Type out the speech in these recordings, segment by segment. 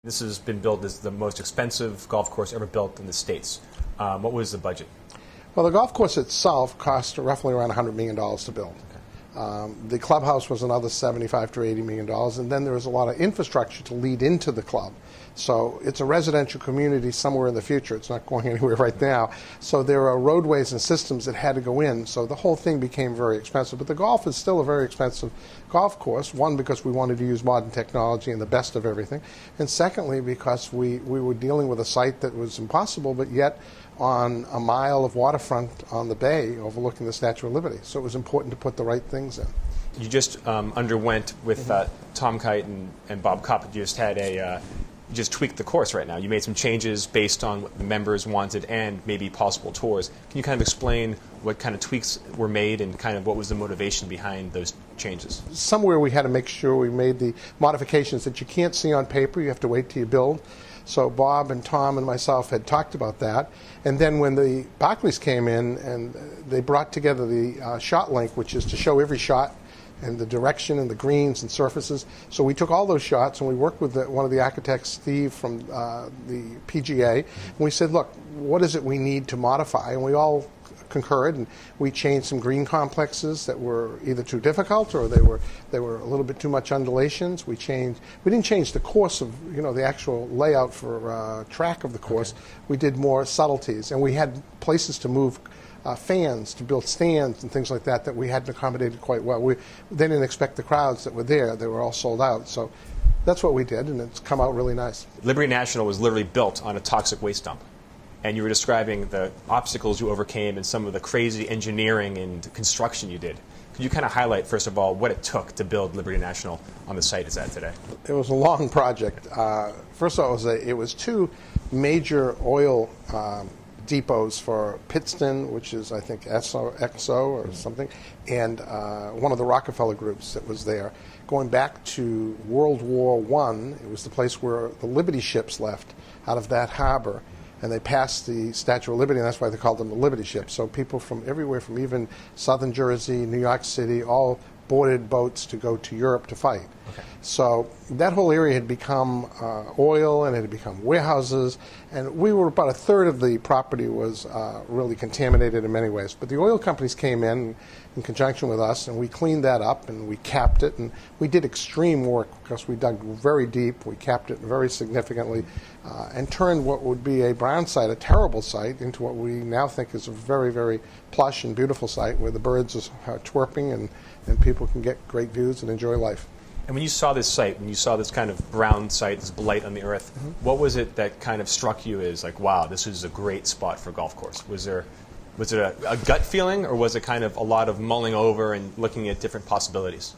This has been billed as the most expensive golf course ever built in the States. What was the budget? Well, the golf course itself cost roughly around $100 million to build. The clubhouse was another $75 to $80 million, and then there was a lot of infrastructure to lead into the club. So it's a residential community somewhere in the future. It's not going anywhere right now. So there are roadways and systems that had to go in. So the whole thing became very expensive. But the golf is still a very expensive golf course. One, because we wanted to use modern technology and the best of everything. And secondly, because we were dealing with a site that was impossible, but yet on a mile of waterfront on the bay overlooking the Statue of Liberty. So it was important to put the right things in. You just underwent with Tom Kite and Bob Kopp. You just had you just tweaked the course right now. You made some changes based on what the members wanted and maybe possible tours. Can you kind of explain what kind of tweaks were made and kind of what was the motivation behind those changes? Somewhere we had to make sure we made the modifications that you can't see on paper. You have to wait till you build. So Bob and Tom and myself had talked about that. And then when the Barclays came in and they brought together the shot link, which is to show every shot and the direction and the greens and surfaces. So we took all those shots and we worked with one of the architects, Steve, from the PGA, and we said, look, what is it we need to modify? And we all concurred, and we changed some green complexes that were either too difficult or they were a little bit too much undulations. We didn't change the course of, the actual layout for track of the course. Okay. We did more subtleties, and we had places to move fans, to build stands and things like that we hadn't accommodated quite well. They didn't expect the crowds that were there. They were all sold out. So that's what we did, and it's come out really nice. Liberty National was literally built on a toxic waste dump. And you were describing the obstacles you overcame and some of the crazy engineering and construction you did. Could you kind of highlight, first of all, what it took to build Liberty National on the site it's at today? It was a long project. First of all, it was two major oil depots for Pittston, which is, I think, XO or something, and one of the Rockefeller groups that was there. Going back to World War I, it was the place where the Liberty ships left out of that harbor. And they passed the Statue of Liberty, and that's why they called them the Liberty ships. So people from everywhere, from even southern Jersey, New York City, all boarded boats to go to Europe to fight. Okay. So that whole area had become oil, and it had become warehouses, and we were about a third of the property was really contaminated in many ways. But the oil companies came in conjunction with us, and we cleaned that up, and we capped it, and we did extreme work because we dug very deep. We capped it very significantly and turned what would be a brown site, a terrible site, into what we now think is a very, very plush and beautiful site where the birds are chirping and people can get great views and enjoy life. And when you saw this site, when you saw this kind of brown site, this blight on the earth, what was it that kind of struck you as like, wow, this is a great spot for a golf course? Was it a gut feeling, or was it kind of a lot of mulling over and looking at different possibilities?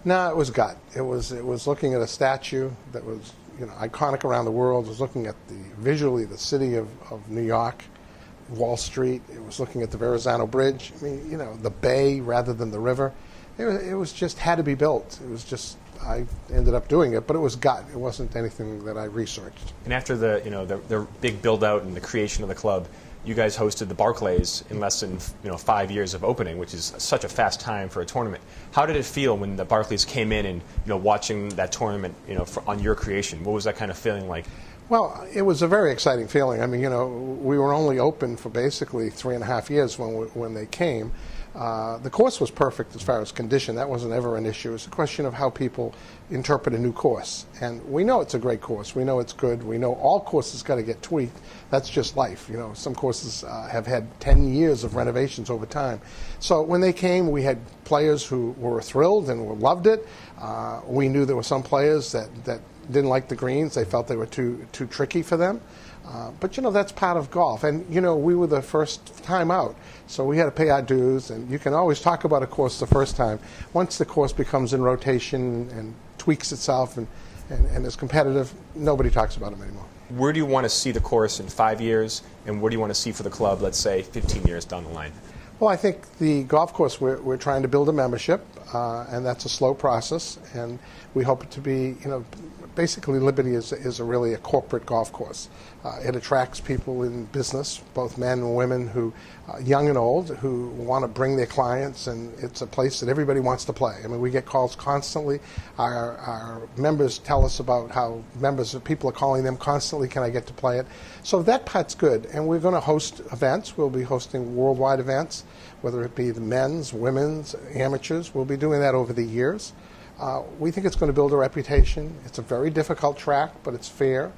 No, it was gut. It was looking at a statue that was iconic around the world. It was looking at visually the city of New York, Wall Street. It was looking at the Verrazano Bridge. I mean, the bay rather than the river. It was just had to be built. It was just, I ended up doing it, but it was gut. It wasn't anything that I researched. And after the big build out and the creation of the club, you guys hosted the Barclays in less than 5 years of opening, which is such a fast time for a tournament. How did it feel when the Barclays came in and watching that tournament on your creation? What was that kind of feeling like? Well, it was a very exciting feeling. I mean, we were only open for basically 3.5 years when they came. The course was perfect as far as condition. That wasn't ever an issue. It's a question of how people interpret a new course. And we know it's a great course. We know it's good. We know all courses got to get tweaked. That's just life. Some courses have had 10 years of renovations over time. So when they came, we had players who were thrilled and loved it. We knew there were some players that didn't like the greens. They felt they were too tricky for them. But that's part of golf. And we were the first time out, so we had to pay our dues. And you can always talk about a course the first time. Once the course becomes in rotation and tweaks itself and is competitive, nobody talks about them anymore. Where do you want to see the course in 5 years, and where do you want to see for the club, let's say, 15 years down the line? Well, I think the golf course, we're trying to build a membership, and that's a slow process, and we hope it to be, basically Liberty is really a corporate golf course. It attracts people in business, both men and women, who young and old, who want to bring their clients, and it's a place that everybody wants to play. I mean, we get calls constantly. Our members tell us about how people are calling them constantly, can I get to play it? So that part's good, and we're going to host events. We'll be hosting worldwide events, whether it be the men's, women's, amateurs. We'll be doing that over the years. We think it's going to build a reputation. It's a very difficult track, but it's fair,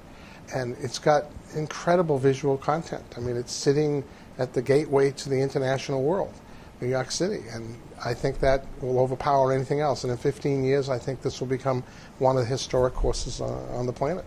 and it's got incredible visual content. I mean, it's sitting at the gateway to the international world, New York City, and I think that will overpower anything else. And in 15 years, I think this will become one of the historic courses on the planet.